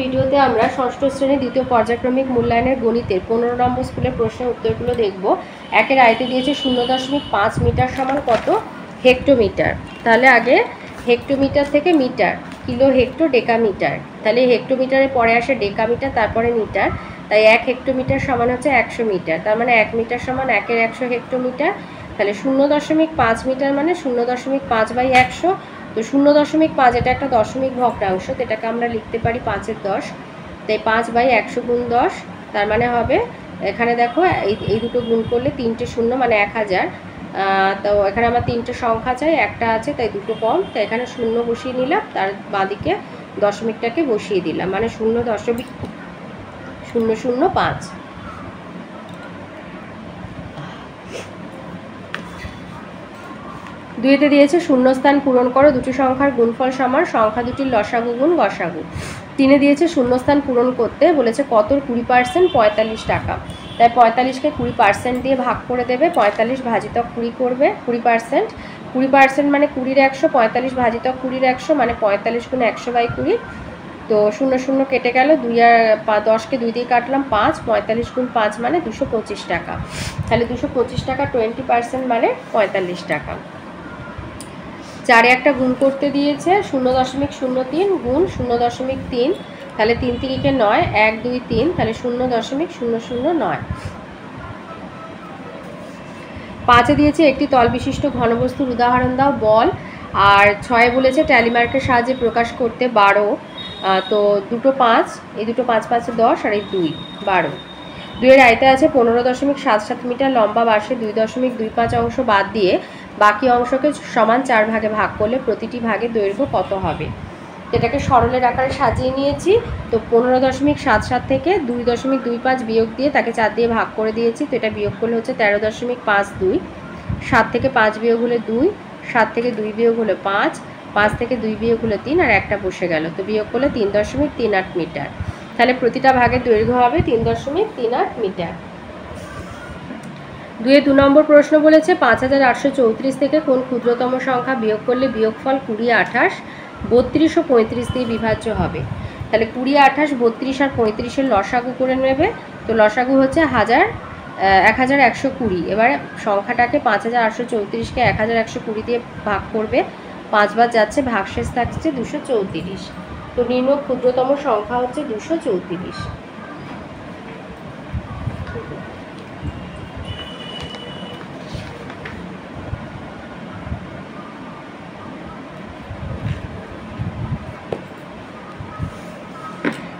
ভিডিওতে আমরা ষষ্ঠ শ্রেণী দ্বিতীয় পর্যায়ক্রমিক মূল্যায়নের গণিতের 15 নম্বর স্কুলের প্রশ্নের উত্তরগুলো দেখব। একের আয়তে দিয়েছে 0.5 মিটার সমান কত হেক্টোমিটার। তাহলে আগে হেক্টোমিটার থেকে মিটার, কিলো হেক্টো ডেকামিটার, তাহলে হেক্টোমিটারের পরে আসে ডেকামিটার, তারপরে মিটার। তাই 1 হেক্টোমিটার সমান হচ্ছে 100 মিটার। তার মানে 1 মিটার সমান 1 100 হেক্টোমিটার। তাহলে 0.5 মিটার মানে 0.5/100। তো 0.5 এটা একটা দশমিক ভগ্নাংশ, তো এটাকে আমরা লিখতে পারি 5-এর 10। তাই 5/100 গুণ 10, তার মানে হবে এখানে দেখো এই দুটো গুণ করলে 3টে 0 মানে 1000। তো এখানে আমার 3টে সংখ্যা চাই, একটা আছে তাই দুটো কম, তাই এখানে 0 বসিয়ে নিলাম, তার বাঁদিকে দশমিকটাকে বসিয়ে দিলাম, মানে 0.005। দুইতে দিয়েছে শূন্যস্থান পূরণ করো, দুটি সংখ্যার গুণফল সমান, সংখ্যা দুটির লসাগু গুণ গসাগু। 3-এ দিয়েছে শূন্যস্থান পূরণ করতে বলেছে কতর 20% 45 টাকা। তাই 45কে 20% দিয়ে ভাগ করে দেবে, 45 ভাজিতক 20 করবে। 20% মানে 20-এর 100, 45 ভাজিতক 20-এর 100 মানে 45 গুণ 100/20। তো 0 0 কেটে গেল, 2 আর 10কে 2 দিয়ে কাটলাম 5, 45 গুণ 5 মানে 225 টাকা। তাহলে 225 টাকা 20% মানে 45 টাকা। 4-এ একটা গুণ করতে দিয়েছে 0.03 গুণ 0.3, তাহলে 3 3-কে 9, 1 2 3, তাহলে 0.009। 5-এ দিয়েছে একটি তল বিশিষ্ট ঘনবস্তুর উদাহরণ দাও, বল। আর 6-এ বলেছে ট্যালিমার্কের সাহায্যে প্রকাশ করতে 12। তো দুটো 5, এই দুটো 5 5 10 আর এই 2 12। 2-এর আয়তে আছে 15.77 মিটার লম্বা বাঁশে 2.25 অংশ বাদ দিয়ে বাকি অংশকে সমান 4 ভাগে ভাগ করলে প্রতিটি ভাগের দৈর্ঘ্য কত হবে। এটাকে সরলের আকারে সাজিয়ে নিয়েছি। তো 15.77 থেকে 2.25 বিয়োগ দিয়ে তাকে 4 দিয়ে ভাগ করে দিয়েছি। তো এটা বিয়োগ করলে হচ্ছে 13.52। 7 থেকে 5 বিয়োগ হলে 2, 7 থেকে 2 বিয়োগ হলে 5, 5 থেকে 2 বিয়োগ হলে 3 আর একটা বসে গেল। তো বিয়োগ করলে 3.38 মিটার। তাহলে প্রতিটা ভাগের দৈর্ঘ্য হবে 3.38 মিটার। 2-এ 2 নম্বর প্রশ্ন বলেছে 5834 থেকে কোন ক্ষুদ্রতম সংখ্যা বিয়োগ করলে বিয়োগফল 20, 28, 32 ও 35 দিয়ে বিভাজ্য হবে। তাহলে 20, 28, 32 আর 35-এর লসাগু করে নেবে। তো লসাগু হচ্ছে 1120। এবারে সংখ্যাটাকে 5834কে 1120 দিয়ে ভাগ করবে, 5 বার যাচ্ছে, ভাগশেষ থাকছে 234। তো নির্ণয় ক্ষুদ্রতম সংখ্যা হচ্ছে 234।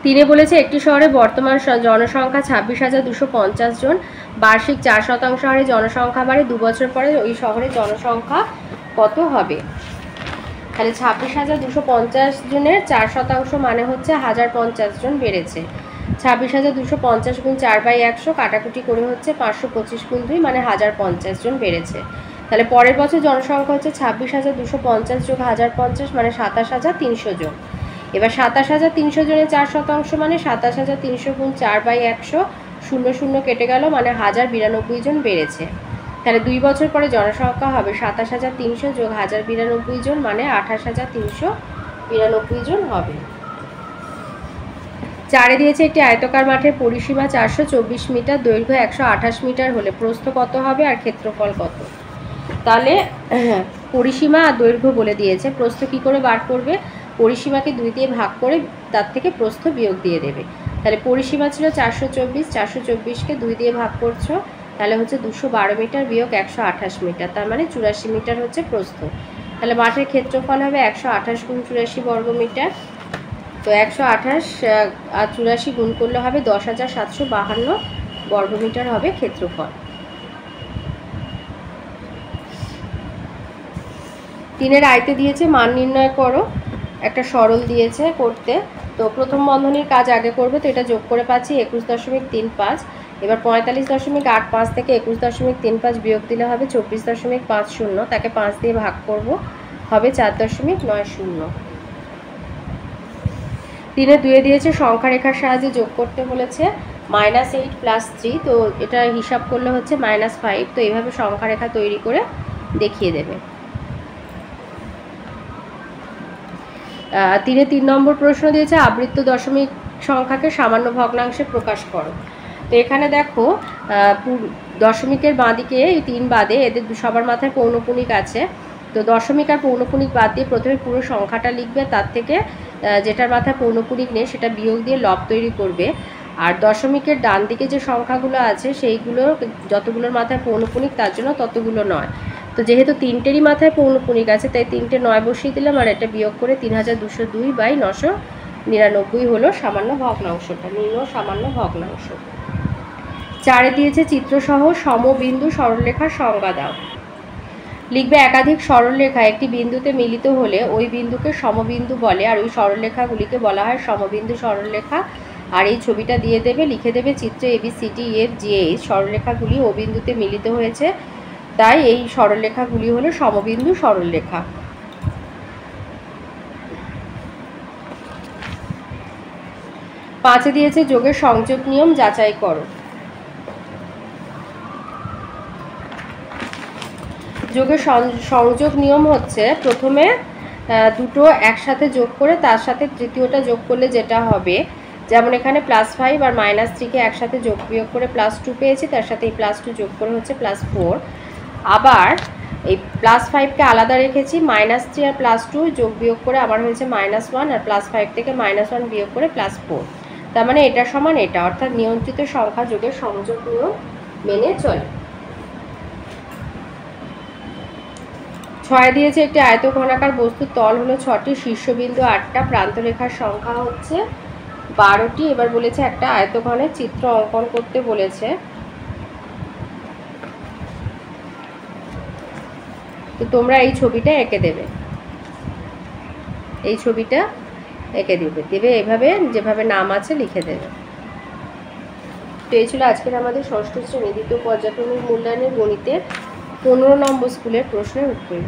তিনি বলেছে একটি শহরে বর্তমান জনসংখ্যা 26,250 জন, বার্ষিক 4% হারে জনসংখ্যা বাড়ে, 2 বছর পরে ওই শহরের জনসংখ্যা কত হবে। তাহলে 26,250 জনের 4% মানে হচ্ছে 1050 জন বেড়েছে। 26,250 গুণ 4/100 কাটাকুটি করে হচ্ছে 525 গুণ 2 মানে 1050 জন বেড়েছে। তাহলে পরের বছর জনসংখ্যা হচ্ছে 26,250 যোগ 1050 মানে 27,300 জন। এবার 27,300 জনের 4% মানে 27,300 গুণ 4/100, 0 0 কেটে গেল মানে 1092 জন বেড়েছে। তাহলে 2 বছর পরে জনসংখ্যা হবে 27,300 যোগ 1092 জন মানে 28,392 জন হবে। 4-এ দিয়েছে একটি আয়তকার মাঠের পরিসীমা 424 মিটার, দৈর্ঘ্য 128 মিটার হলে প্রস্থ কত হবে আর ক্ষেত্রফল কত। তাহলে পরিসীমা আর দৈর্ঘ্য বলে দিয়েছে, প্রস্থ কি করে বার করবে, পরিসীমাকে 2 দিয়ে ভাগ করে তার থেকে প্রস্থ বিয়োগ দিয়ে দেবে। তাহলে পরিসীমা ছিল 424, 424কে 2 দিয়ে ভাগ করছো, তাহলে হচ্ছে 212 মিটার বিয়োগ 128 মিটার, তার মানে 84 মিটার হচ্ছে প্রস্থ। তাহলে মাঠের ক্ষেত্রফল হবে 128 গুণ 84 বর্গমিটার। তো 128 আর 84 গুণ করলে হবে 10,752 বর্গমিটার হবে ক্ষেত্রফল। 3-এর আয়তে দিয়েছে মান নির্ণয় করো, একটা সরল দিয়েছে করতে। তো প্রথম বন্ধনীর কাজ আগে করবে, তো এটা যোগ করে পাচ্ছি 21.35। এবার 45.85 থেকে 21.35 বিয়োগ দিলে হবে 24.50, তাকে 5 দিয়ে ভাগ করব, হবে 4.90। 3-এ 2-এ দিয়েছে সংখ্যা রেখার সাহায্যে যোগ করতে বলেছে -8 + 3। তো এটা হিসাব করলে হচ্ছে -5। তো এইভাবে সংখ্যা রেখা তৈরি করে দেখিয়ে দেবে। তিন নম্বর প্রশ্ন দিয়েছে আবৃত্ত দশমিক সংখ্যাকে সামান্য ভগ্নাংশে প্রকাশ করো। তো এখানে দেখো দশমিকের বাঁদিকে এই 3 বাদে এদের সবার মাথায় পৌনপুনিক আছে। তো দশমিক আর পৌনপুনিক বাদ দিয়ে প্রথমে পুরো সংখ্যাটা লিখবে, তার থেকে যেটার মাথায় পৌনপুনিক নেই সেটা বিয়োগ দিয়ে লব তৈরি করবে। আর দশমিকের ডান দিকে যে সংখ্যাগুলো আছে সেইগুলো যতগুলোর মাথায় পৌনপুনিক তার জন্য ততগুলো নয়। তো যেহেতু 3টেরই মাথায় পৌনপুনিক আছে তাই 3টে 9 বসিয়ে দিলাম, আর এটা বিয়োগ করে 3202/999 হলো সামান্য ভগ্নাংশটা, নির্ণয় সামান্য ভগ্নাংশ। 4 দিয়েছে চিত্রসহ সমবিন্দু সরলরেখার সংজ্ঞা দাও। লিখবে একাধিক সরলরেখা একটি বিন্দুতে মিলিত হলে ওই বিন্দুকে সমবিন্দু বলে, আর ওই সরলরেখাগুলিকে বলা হয় সমবিন্দু সরলরেখা। আর এই ছবিটা দিয়ে দেবে, লিখে দেবে চিত্রে ABCDEFGH সরলরেখাগুলি ও বিন্দুতে মিলিত হয়েছে, তাই এই সরলরেখাগুলি হলো সমবিন্দু সরলরেখা। 5 দিয়েছে যোগের সংযোগ নিয়ম যাচাই করো। যোগের সংযোগ নিয়ম হচ্ছে প্রথমে দুটো একসাথে যোগ করে তার সাথে তৃতীয়টা যোগ করলে যেটা হবে, যেমন এখানে +5 আর -3কে একসাথে যোগ বিয়োগ করে +2 পেয়েছি, তার সাথে এই +2 যোগ করে হচ্ছে +4। আবার এই +5কে আলাদা রেখেছি, -3 আর +2 যোগ বিয়োগ করে আবার হয়েছে -1, আর +5 থেকে -1 বিয়োগ করে +4। তার মানে এটা সমান এটা, অর্থাৎ নিয়ন্ত্রিত সংখ্যা যোগের সংযোগ নিয়ম মেনে চলে। 6 দিয়েছে একটি আয়তঘনাকার বস্তুর তল হলো 6টি, শীর্ষবিন্দু 8টা, প্রান্তরেখার সংখ্যা হচ্ছে 12টি। এবার বলেছে একটা আয়তঘনের চিত্র অঙ্কন করতে বলেছে। তো তোমরা এই ছবিটা এঁকে দেবে, এই ছবিটা এঁকে দেবে এভাবে যেভাবে নাম আছে লিখে দেবে। তো এই ছিল আজকের আমাদের ষষ্ঠ শ্রেণী দ্বিতীয় পর্যায়ক্রমিক মূল্যায়নের গণিতের 15 নম্বর স্কুলের প্রশ্নের উত্তর।